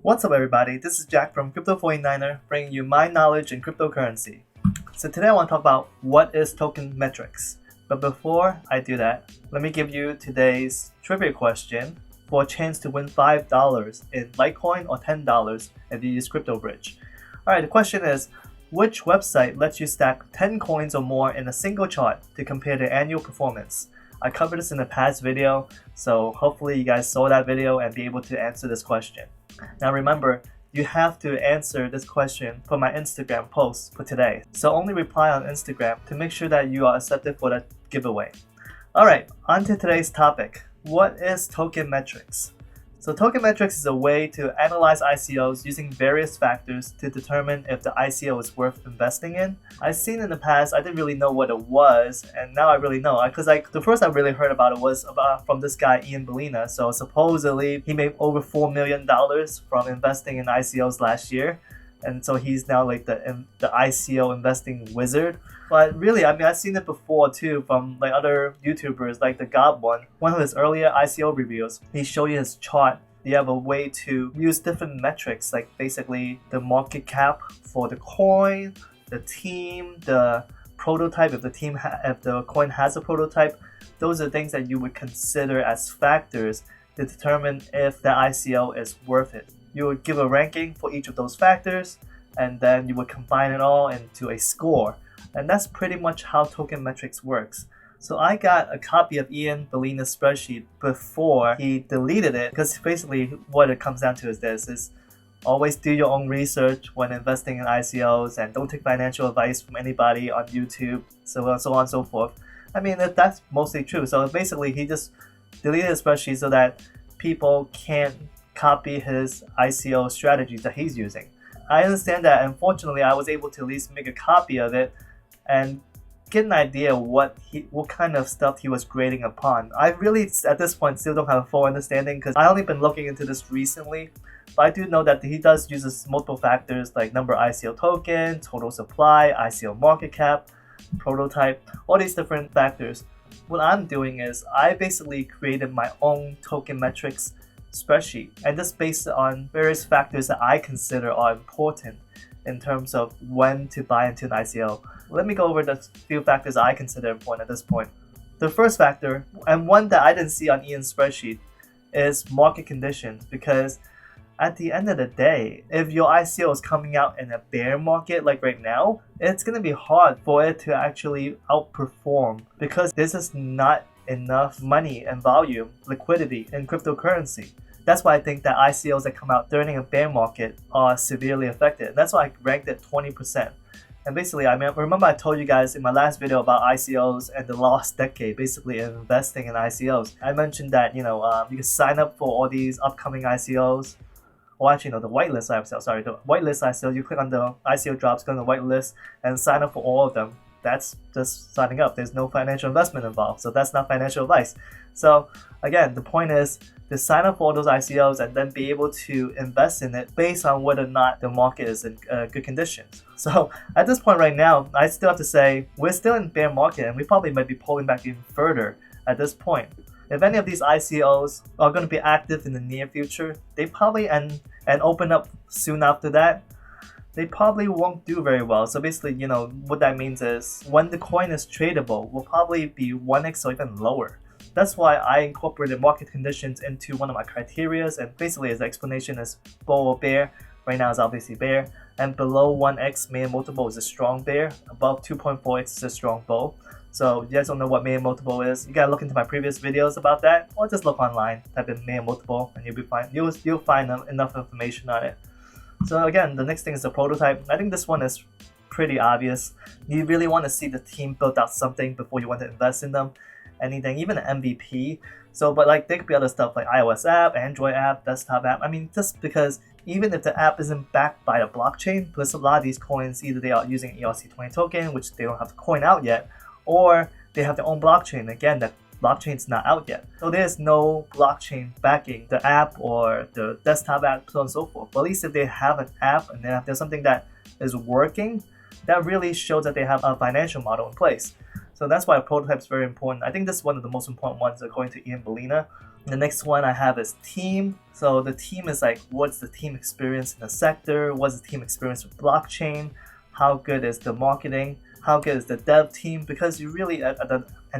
What's up everybody, this is Jack from Crypto49er bringing you my knowledge in cryptocurrency. So today I want to talk about what is Tokenmetrics. But before I do that, let me give you today's trivia question for a chance to win $5 in Litecoin or $10 if you use Cryptobridge. Alright, the question is, which website lets you stack 10 coins or more in a single chart to compare their annual performance? I covered this in a past video, so hopefully you guys saw that video and be able to answer this question. Now remember, you have to answer this question for my Instagram post for today. So only reply on Instagram to make sure that you are accepted for that giveaway. Alright, on to today's topic. What is Tokenmetrics? So Tokenmetrics is a way to analyze ICOs using various factors to determine if the ICO is worth investing in. I've seen in the past, I didn't really know what it was, and now I really know. Because the first I really heard about it was from this guy Ian Bellina. So supposedly he made over $4 million from investing in ICOs last year. And so he's now like the ICO investing wizard. But really, I mean, I've seen it before too from like other YouTubers, like the God one of his earlier ICO reviews. He showed you his chart. You have a way to use different metrics, like basically the market cap for the coin, the team, the prototype. If the coin has a prototype, those are things that you would consider as factors to determine if the ICO is worth it. You would give a ranking for each of those factors, and then you would combine it all into a score. And that's pretty much how Tokenmetrics works. So I got a copy of Ian Bellina's spreadsheet before he deleted it, because basically what it comes down to is this, is always do your own research when investing in ICOs and don't take financial advice from anybody on YouTube, so on and so forth. I mean, that's mostly true. So basically he just deleted his spreadsheet so that people can't copy his ICO strategies that he's using. I understand that. Unfortunately, I was able to at least make a copy of it and get an idea what kind of stuff he was grading upon. I really, at this point, still don't have a full understanding because I only been looking into this recently. But I do know that he does use multiple factors like number of ICO token, total supply, ICO market cap, prototype, all these different factors. What I'm doing is I basically created my own Tokenmetrics spreadsheet, and this based on various factors that I consider are important in terms of when to buy into an ICO. Let me go over the few factors I consider important at this point. The first factor, and one that I didn't see on Ian's spreadsheet, is market conditions, because at the end of the day, if your ICO is coming out in a bear market like right now, it's going to be hard for it to actually outperform because there's just not enough money and volume, liquidity in cryptocurrency. That's why I think that ICOs that come out during a bear market are severely affected. That's why I ranked it 20%. And basically, remember I told you guys in my last video about ICOs and the lost decade, basically investing in ICOs. I mentioned that you can sign up for all these upcoming ICOs. Or actually, no, the whitelist ICO. Sorry, the whitelist ICO. You click on the ICO drops, go on the whitelist, and sign up for all of them. That's just signing up. There's no financial investment involved, so that's not financial advice. So again, the point is to sign up for all those ICOs and then be able to invest in it based on whether or not the market is in good conditions. So at this point right now, I still have to say we're still in bear market and we probably might be pulling back even further at this point. If any of these ICOs are going to be active in the near future, they probably and open up soon after that, they probably won't do very well. So basically, what that means is when the coin is tradable, will probably be 1x or even lower. That's why I incorporated market conditions into one of my criterias, and basically his explanation is bull or bear. Right now is obviously bear, and below 1x Mayer multiple is a strong bear, above 2.4x is a strong bull. So if you guys don't know what Mayer multiple is, you gotta look into my previous videos about that, or just look online, type in Mayer multiple, and you'll find enough information on it. So again, the next thing is the prototype. I think this one is pretty obvious. You really want to see the team build out something before you want to invest in them. Anything, even an MVP. So, but like there could be other stuff like iOS app, Android app, desktop app. I mean, just because even if the app isn't backed by a blockchain, because a lot of these coins, either they are using ERC20 token, which they don't have the coin out yet, or they have their own blockchain. Again, that blockchain's not out yet. So there's no blockchain backing the app or the desktop app, so on and so forth. But at least if they have an app and there's something that is working, that really shows that they have a financial model in place. So that's why a prototype is very important. I think this is one of the most important ones according to Ian Bellina. The next one I have is team. So the team is like, what's the team experience in the sector? What's the team experience with blockchain? How good is the marketing? How good is the dev team? Because you really, and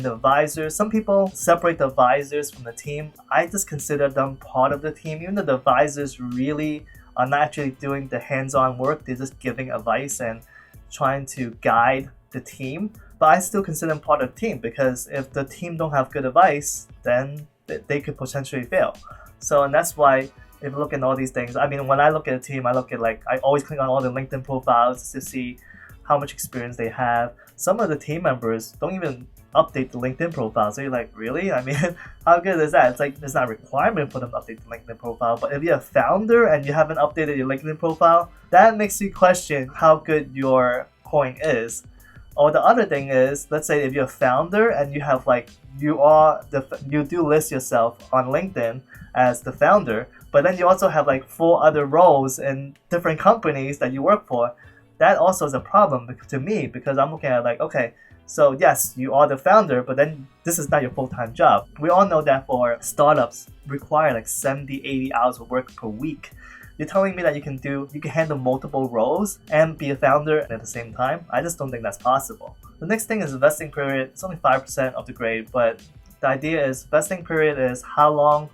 the advisors, some people separate the advisors from the team. I just consider them part of the team, even though the advisors really are not actually doing the hands-on work. They're just giving advice and trying to guide the team. But I still consider them part of the team, because if the team don't have good advice, then they could potentially fail. So, and that's why if you look at all these things, I mean, when I look at a team, I look at I always click on all the LinkedIn profiles to see how much experience they have. Some of the team members don't even update the LinkedIn profile. So you're like, really? I mean, how good is that? It's like, there's not a requirement for them to update the LinkedIn profile. But if you're a founder and you haven't updated your LinkedIn profile, that makes you question how good your coin is. Or the other thing is, let's say if you're a founder and you have you do list yourself on LinkedIn as the founder, but then you also have 4 other roles in different companies that you work for. That also is a problem to me, because I'm looking at okay, so yes, you are the founder, but then this is not your full-time job. We all know that for startups require 70, 80 hours of work per week. You're telling me that you can handle multiple roles and be a founder at the same time? I just don't think that's possible. The next thing is vesting period. It's only 5% of the grade, but the idea is vesting period is how long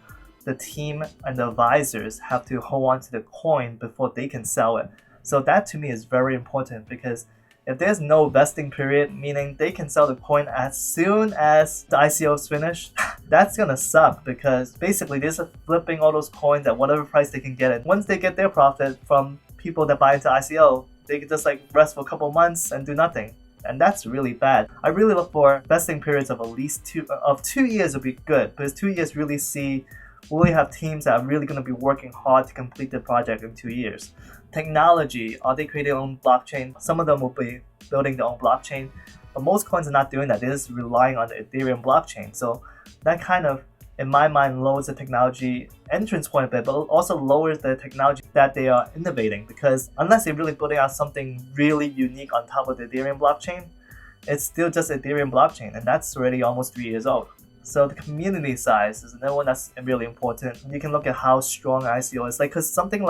the team and the advisors have to hold on to the coin before they can sell it. So that to me is very important, because if there's no vesting period, meaning they can sell the coin as soon as the ICO is finished, that's gonna suck, because basically they're just flipping all those coins at whatever price they can get it. Once they get their profit from people that buy into ICO, they can just rest for a couple months and do nothing. And that's really bad. I really look for vesting periods of at least 2 years would be good, because 2 years really have teams that are really going to be working hard to complete the project in 2 years. Technology, are they creating their own blockchain? Some of them will be building their own blockchain, but most coins are not doing that. They're just relying on the Ethereum blockchain. So that kind of, in my mind, lowers the technology entrance point a bit, but also lowers the technology that they are innovating, because unless they're really building out something really unique on top of the Ethereum blockchain, it's still just Ethereum blockchain, and that's already almost 3 years old. So the community size is another one that's really important. You can look at how strong ICO is. Because something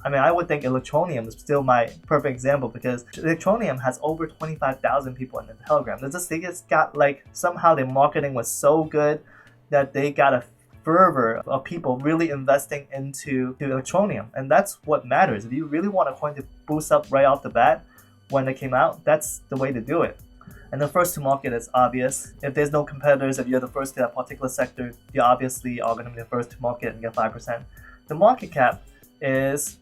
I would think Electronium is still my perfect example, because Electronium has over 25,000 people in the Telegram. They just got somehow their marketing was so good that they got a fervor of people really investing into Electronium. And that's what matters. If you really want a coin to boost up right off the bat when it came out, that's the way to do it. And the first to market is obvious. If there's no competitors, if you're the first to that particular sector, you obviously are going to be the first to market and get 5%. The market cap is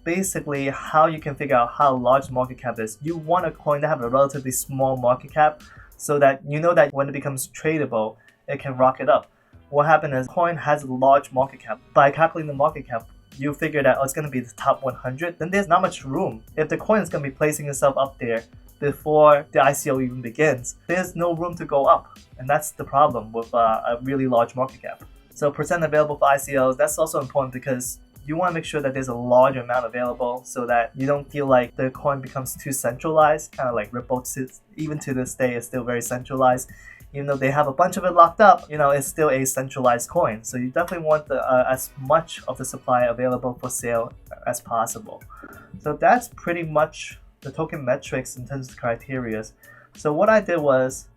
basically how you can figure out how large market cap is. You want a coin to have a relatively small market cap, so that you know that when it becomes tradable, it can rocket up. What happened is coin has a large market cap. By calculating the market cap, you figure that it's going to be the top 100, then there's not much room. If the coin is going to be placing itself up there before the ICO even begins, there's no room to go up. And that's the problem with a really large market cap. So percent available for ICOs, that's also important, because you want to make sure that there's a large amount available, so that you don't feel like the coin becomes too centralized, kind of like Ripple, even to this day is still very centralized. Even though they have a bunch of it locked up, it's still a centralized coin. So you definitely want as much of the supply available for sale as possible. So that's pretty much the Tokenmetrics in terms of criteria. So what I did was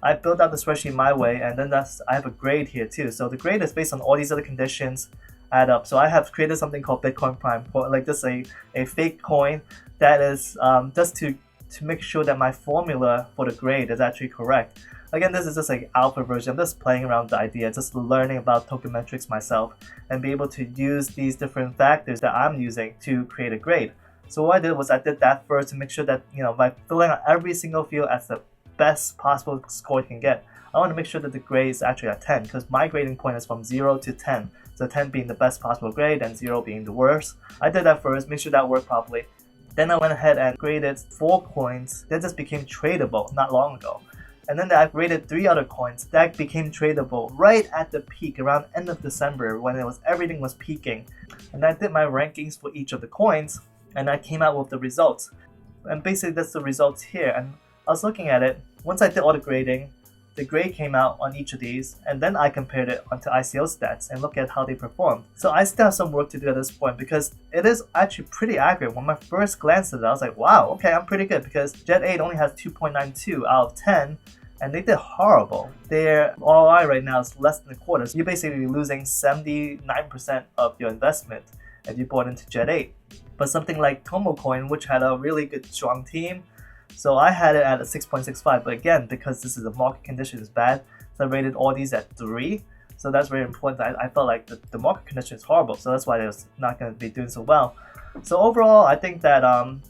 I built out the spreadsheet my way, and then I have a grade here too. So the grade is based on all these other conditions add up. So I have created something called Bitcoin Prime, just a fake coin that is just to make sure that my formula for the grade is actually correct. Again, this is just alpha version. I'm just playing around with the idea, just learning about Tokenmetrics myself, and be able to use these different factors that I'm using to create a grade. So what I did was I did that first to make sure that, by filling out every single field as the best possible score you can get, I want to make sure that the grade is actually at 10, because my grading point is from 0 to 10. So 10 being the best possible grade and 0 being the worst. I did that first, make sure that worked properly. Then I went ahead and graded 4 coins that just became tradable not long ago. And then I graded 3 other coins that became tradable right at the peak around end of December, when everything was peaking. And I did my rankings for each of the coins, and I came out with the results. And basically that's the results here. And I was looking at it, once I did all the grading, the grade came out on each of these, and then I compared it onto ICO stats and look at how they performed. So I still have some work to do at this point because it is actually pretty accurate. When I first glanced at it, I was like, wow, okay, I'm pretty good, because Jet 8 only has 2.92 out of 10, and they did horrible. Their ROI right now is less than a quarter. So you're basically losing 79% of your investment if you bought into Jet 8. But something like Tokenmetrics, which had a really good, strong team, so I had it at a 6.65, but again, because this is the market condition is bad, so I rated all these at 3. So that's very important. I felt like the market condition is horrible, so that's why it was not going to be doing so well. So overall, I think that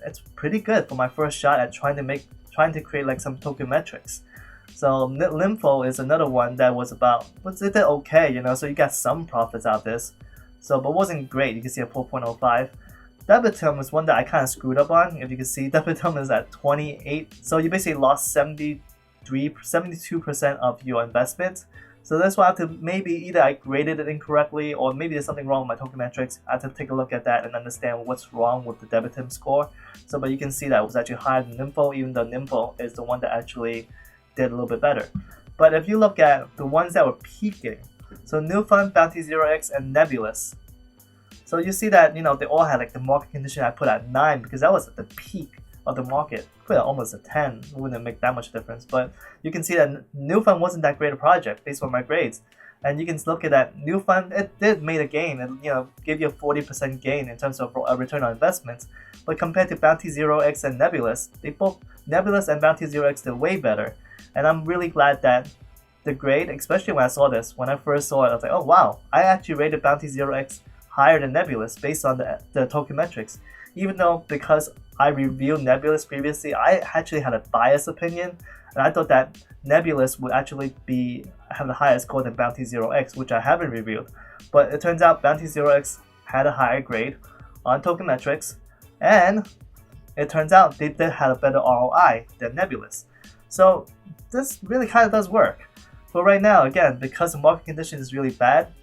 it's pretty good for my first shot at trying to create like some Tokenmetrics. So Limfo is another one that was it did okay, so you got some profits out of this. So, but wasn't great. You can see a 4.05. Debitum is one that I kind of screwed up on. If you can see, Debitum is at 28. So you basically lost 72% of your investment. So that's why I have to maybe either I graded it incorrectly, or maybe there's something wrong with my Tokenmetrics. I have to take a look at that and understand what's wrong with the Debitum score. So, but you can see that it was actually higher than Nympho, even though Nympho is the one that actually did a little bit better. But if you look at the ones that were peaking, so New Fund, Bounty 0x, and Nebulous. So you see that, they all had like the market condition I put at 9 because that was at the peak of the market. Put it almost a 10, it wouldn't make that much difference. But you can see that New Fund wasn't that great a project based on my grades. And you can look at that New Fund, it did make a gain. It gave you a 40% gain in terms of a return on investments. But compared to Bounty 0x and Nebulous, Nebulous and Bounty 0x did way better. And I'm really glad that the grade, especially when I saw this, when I first saw it, I was like, oh wow, I actually rated Bounty 0x higher than Nebulous based on the Tokenmetrics. Even though, because I reviewed Nebulous previously, I actually had a biased opinion, and I thought that Nebulous would actually have the highest score than Bounty 0x, which I haven't reviewed. But it turns out Bounty 0x had a higher grade on Tokenmetrics, and it turns out they did have a better ROI than Nebulous. So this really kind of does work. But right now, again, because the market condition is really bad,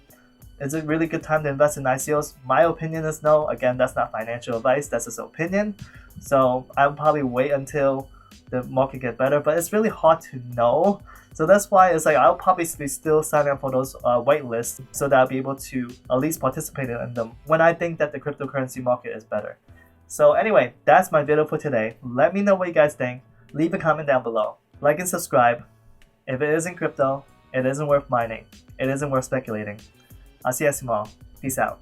is it a really good time to invest in ICOs? My opinion is no. Again, that's not financial advice, that's just an opinion. So I'll probably wait until the market gets better, but it's really hard to know. So that's why it's like I'll probably be still signing up for those wait lists so that I'll be able to at least participate in them when I think that the cryptocurrency market is better. So anyway, that's my video for today. Let me know what you guys think. Leave a comment down below. Like and subscribe. If it isn't crypto, it isn't worth mining. It isn't worth speculating. I'll see you guys tomorrow. Peace out.